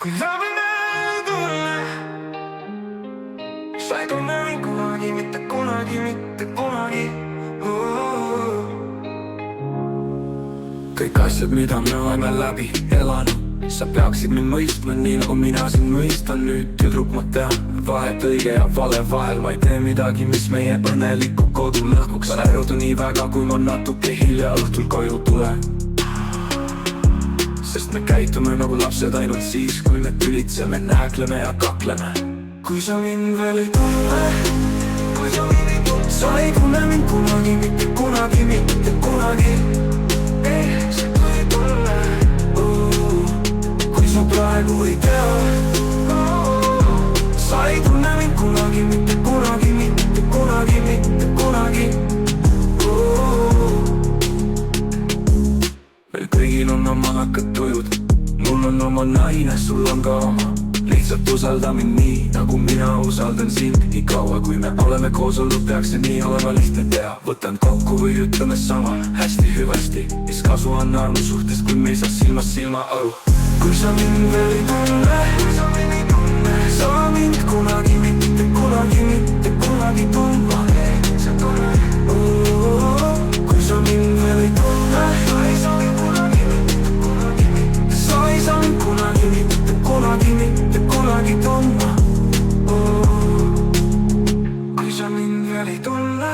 kui läbime tulle. Sa ei tunne mind kunagi, mitte kunagi, mitte kunagi. Kõik asjad, mida me oleme läbi elanud, sa peaksid mind mõistma nii nagu mina sind mõistan. Nüüd tüdruk ma tean vahet õige ja vale vahel. Ma ei tee midagi, mis meie õnneliku kodu lõhkuks. Ma närudu nii väga, kui ma natuke hilja õhtul koju tulen. Sest me käitume nagu lapsed ainult siis, kui me tülitseme, nääkleme ja kakleme. Kui sa mind veel ei tunne, kui sa mind ei tunne, sa ei tunne mind kunagi, mitte kunagi, mitte kunagi. Sa ei tunne, kui sa praegu ei tea. Sa ei tunne mind kunagi, mitte kunagi, mitte kunagi, mitte kunagi. Meil kõigil on oma nakad tujud, mul on oma naine, sul on ka oma. Lihtsalt usalda mind nii, nagu mina usaldan sind. Nii kaua kui me oleme koos olnud, peaks see nii olema lihtne teha. Võtan kokku või ütleme sama, hästi hüvasti. Mis kasu on armu suhtest, kui me ei saa silmast silma aru. Kui sa mind veel ei tunne, sa mind kunagi, mitte kunagi, mitte kunagi tundma. Kui sa mind veel ei tunne, sa ei saa mind kunagi, mitte kunagi, mitte. Sa ei saa mind kunagi, mitte kunagi, mitte kunagi tundma. Kui sa mind veel ei tunne,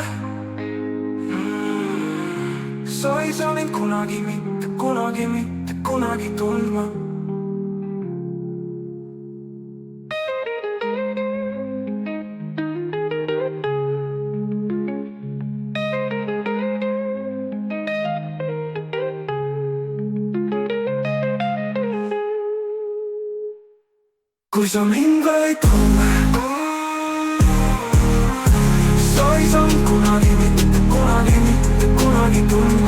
sa ei saa mind kunagi, mitte kunagi, mitte kunagi tundma. Kui sa mind veel ei tunne, sa ei saa mind kunagi, mitte kunagi, mitte kunagi tundma.